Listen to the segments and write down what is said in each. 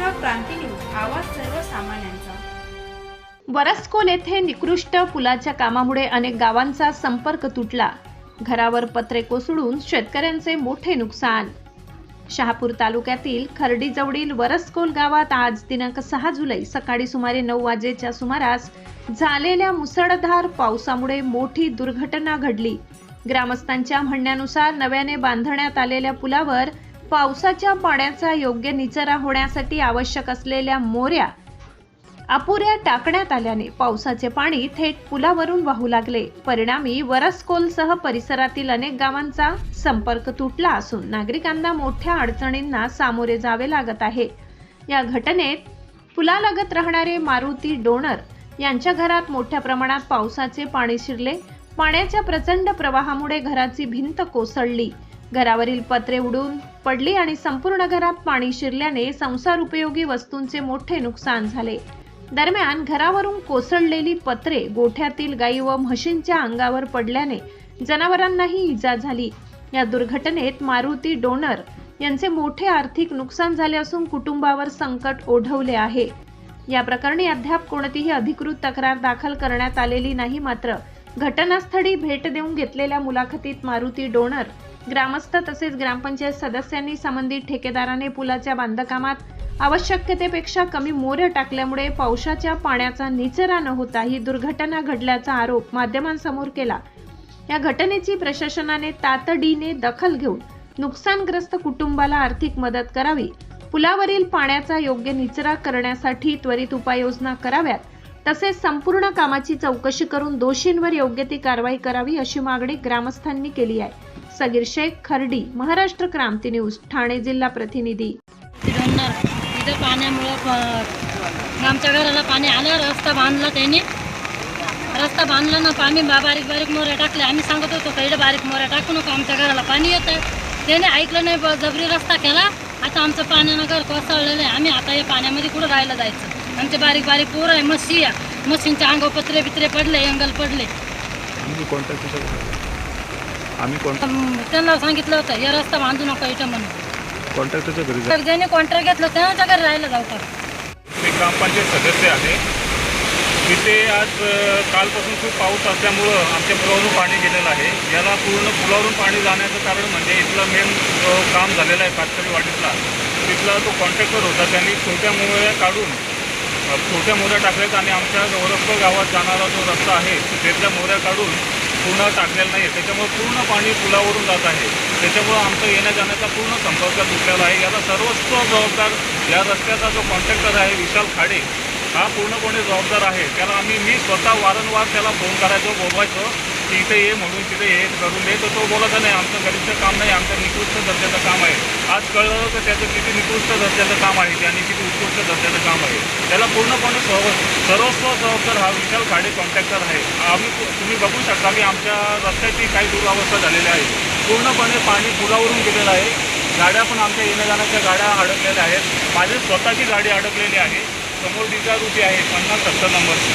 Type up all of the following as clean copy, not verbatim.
महाराष्ट्र क्रांती news, आवाज सर्वसामान्यांचा। वरसकोल येथे निकृष्ट पुलाच्या कामामुळे अनेक गावांचा संपर्क तुटला। घरावर पत्रे कोसळून शेतकऱ्यांचे मोठे नुकसान। शहापूर तालुक्यातील खर्डीजवळील वरसकोल गावात आज दिनांक 6 जुलै सकाळी सुमारे 9 वाजेच्या सुमारास झालेल्या मुसळधार पावसामुळे मोठी दुर्घटना घडली। ग्रामस्थांच्या म्हणण्यानुसार नव्याने बांधण्यात आलेल्या पुलावर पावसाच्या पाण्याचा योग्य निचरा होण्यासाठी आवश्यक असलेल्या मोऱ्या अपुऱ्या टाकण्यात आल्याने पावसाचे पाणी थेट पुलावरून वाहू लागले। परिणामी वरसकोलसह परिसरातील अनेक गावांचा संपर्क तुटला असून नागरिकांना मोठ्या अडचणींना सामोरे जावे लागत आहे। या घटनेत पुलालगत राहणारे मारुती डोणर यांच्या घरात मोठ्या प्रमाणात पावसाचे पाणी शिरले। पाण्याच्या प्रचंड प्रवाहामुळे घराची भिंत कोसळली, घरावरील पत्रे उडून पडली आणि संपूर्ण घरात पाणी शिरल्याने संसार उपयोगी वस्तूंचे मोठे नुकसान झाले। दरम्यान घरावरून कोसळलेली पत्रे गोठ्यातील गायी व म्हशींच्या अंगावर पडल्याने जनावरांनाही इजा झाली। या दुर्घटनेत मारुती डोणर यांचे मोठे आर्थिक नुकसान झाले असून कुटुंबावर संकट ओढवले आहे। या प्रकरणी अद्याप कोणतीही अधिकृत तक्रार दाखल करण्यात आलेली नाही। मात्र घटनास्थळी भेट देऊन घेतलेल्या मुलाखतीत मारुती डोणर, ग्रामस्थ तसेच ग्रामपंचायत सदस्यांनी संबंधित ठेकेदाराने पुलाच्या बांधकामात आवश्यकतेपेक्षा कमी मोऱ्या टाकल्यामुळे पावसाच्या पाण्याचा निचरा न होता ही दुर्घटना घडल्याचा आरोप माध्यमांसमोर केला। या घटनेची प्रशासनाने तातडीने दखल घेऊन नुकसानग्रस्त कुटुंबाला आर्थिक मदत करावी, पुलावरील पाण्याचा योग्य निचरा करण्यासाठी त्वरित उपाययोजना कराव्यात, तसेच संपूर्ण कामाची चौकशी करून दोषींवर योग्य ती कारवाई करावी अशी मागणी ग्रामस्थांनी केली आहे। सगीर शेख, खर्डी, महाराष्ट्र क्रांती न्यूज, ठाणे जिल्हा प्रतिनिधी। इथं पाण्यामुळं आमच्या घराला पाणी आलं, रस्ता बांधला त्यांनी, रस्ता बांधला ना, पाणी बारीक बारीक मोऱ्या टाकल्या। आम्ही सांगत होतो काही बारीक मोऱ्या टाकू नको, आमच्या घराला पाणी येतं, त्याने ऐकलं नाही, जबरी रस्ता केला। आता आमचं पाण्यानं घर कोसळलेलं आहे। आम्ही आता या पाण्यामध्ये कुठं राहायला जायचं? आमचे बारीक बारीक पोरं आहे, म्हशी आहे, म्हशींच्या अंगावर पत्रे बित्रे पडले, अंगल पडले। त्यांना सांगितलं होतं या रस्ता बांधू नका इथं म्हणून। ज्याने कॉन्ट्रॅक्ट घेतलं त्यांच्या घरी राहायला जाऊ का? मी ग्रामपंचायत सदस्य आहे। तिथे आज कालपासून खूप पाऊस असल्यामुळं आमच्या पुलावरून पाणी गेलेलं आहे। याला पूर्ण पुलावरून पाणी जाण्याचं कारण म्हणजे इथलं मेन जो काम झालेला आहे कातकरी वाडीतला, तिथला तो कॉन्ट्रॅक्टर होता, त्यांनी छोट्या मोऱ्या काढून छोट्या मोऱ्या टाकल्यात आणि आमच्या वरसकोल गावात जाणारा जो रस्ता आहे तिथल्या मोऱ्या काढून पूर्ण टाकलेला नाही आहे। त्याच्यामुळे पूर्ण पाणी पुलावरून जात आहे। त्याच्यामुळं आमचा येण्या जाण्याचा पूर्ण संपर्क तुटलेला आहे। याला सर्वस्व जबाबदार या रस्त्याचा जो कॉन्ट्रॅक्टर आहे विशाल खाडे, हा पूर्णपणे जबाबदार आहे। त्याला मी स्वतः वारंवार त्याला फोन करायचो, बोलवायचो की इथे ये म्हणून, तिथे हे करून दे, तर तो बोलायचा नाही आमचं गरीबचं काम नाही, आमचं निकृष्ट दर्जाचं काम आहे। आज कळलं तर त्याचं किती निकृष्ट दर्जाचं काम आहे ते आणि किती उत्कृष्ट दर्जाचं काम आहे। त्याला पूर्णपणे सर्वस्व जबाबदार हा विशाल खाडे कॉन्ट्रॅक्टर आहे। तुम्ही बघू शकता की आमच्या रस्त्याची काही दुरावस्था झालेली आहे। पूर्णपणे पाणी पुलावरून गेलेलं आहे। गाड्या पण आमच्या येण्या जाण्याच्या गाड्या अडकलेल्या आहेत। माझी स्वतःची गाडी अडकलेली आहे, समोर डिझारुटी आहे 50-70 नंबरची।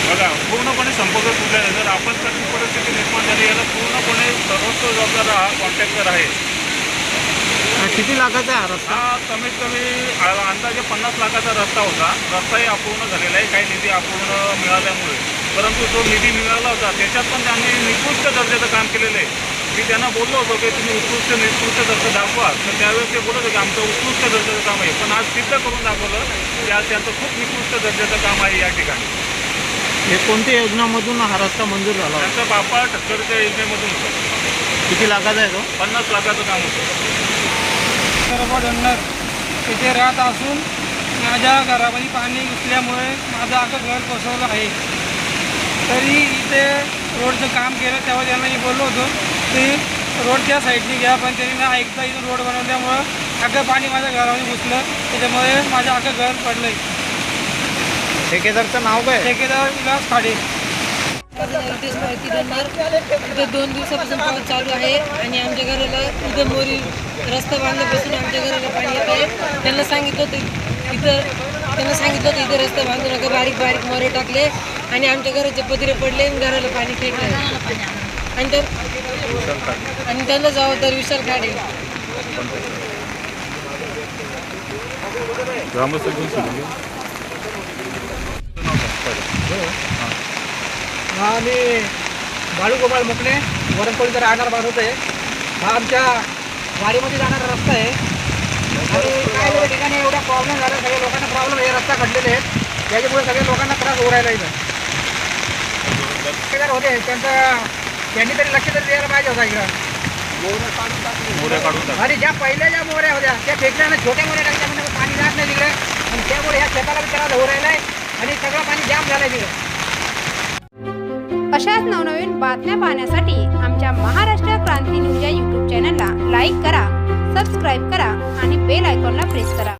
बघा पूर्णपणे संपर्क तुटलेला आहे। जर आपत्कालीन परिस्थिती निर्माण झाली याला पूर्णपणे सर्वस्व जबाबदार हा कॉन्ट्रॅक्टर आहे। किती लाखाचा आहे रस्ता? कमीत कमी अंदाजे 50 लाखाचा रस्ता होता। रस्ताही अपूर्ण झालेला आहे, काही निधी अपूर्ण मिळाल्यामुळे, परंतु जो निधी मिळाला होता त्याच्यात पण त्यांनी निकृष्ट दर्जाचं काम केलेलं आहे। मी त्यांना बोललो होतो की तुम्ही निकृष्ट दर्जा दाखवा, तर त्यावेळेस ते बोलत होते की आमचं उत्कृष्ट दर्जाचं काम आहे, पण आज सिद्ध करून दाखवलं की आज त्यांचं खूप निकृष्ट दर्जाचं काम आहे या ठिकाणी। हे कोणत्या योजनामधून हा रस्ता मंजूर झाला? त्यांचा बापा ठक्करच्या योजनेमधून होतं। किती लाखाचा आहे तो? 50 लाखाचं काम होतं। डोणर इथे राहत असून माझ्या घरामध्ये पाणी घुसल्यामुळे माझं अख्खं घर कोसळलं आहे। तरी इथे रोडचं काम केलं तेव्हा त्यांना मी बोललो होतो की रोडच्या साईडने घ्या, पण त्यांनी ना ऐकता इथून रोड बनवल्यामुळं अख्खं पाणी माझ्या घरामध्ये घुसलं, त्याच्यामुळे माझं अख्खं घर पडलं आहे। ठेकेदारचं नाव काय? ठेकेदार विलास खाडे। इथे 2 दिवसापासून पाऊस चालू आहे आणि आमच्या घराला इथं मोरी रस्ता बांधल्यापासून आमच्या घराला पाणी येत आहे। त्यांना सांगितलं होतं इथं रस्ता बांधू नका, बारीक बारीक मोरे टाकले आणि आमच्या घराचे पत्रे पडले आणि घराला पाणी फेकले आणि त्यांना जबाबदार विशाल खाडे। ग्रामस्थांकडून सांगून घेऊ. हा मी बाळूगोपाळ मुकणे वरणकोळीचा राहणार माणूस आहे. हा आमच्या वाडीमध्ये जाणारा रस्ता आहे आणि काय झालं ठिकाणी एवढा प्रॉब्लेम झाला, सगळ्या लोकांना प्रॉब्लेम हे रस्ता खडलेले आहेत, त्याच्यामुळे सगळ्या लोकांना त्रास होऊ राहिला इथं. ठेकेदार होते त्यांनी तरी लक्ष तरी द्यायला पाहिजे होता इकडं. मोऱ्या काढून टाक. आणि ज्या पहिल्या ज्या मोऱ्या होत्या त्या फेकल्यानं छोट्या मोऱ्या टाकल्या म्हणजे पाणी जात नाही तिकडे आणि त्यामुळे ह्या शेताला बी त्रास होऊ राहिला आहे आणि सगळं पाणी जाम झालं आहे तिकडे. अशाच नवनवीन बातम्या पाहण्यासाठी आमच्या महाराष्ट्र क्रांती न्यूज या यूट्यूब चॅनलला लाईक करा, सबस्क्राईब करा आणि बेल आयकॉनला प्रेस करा.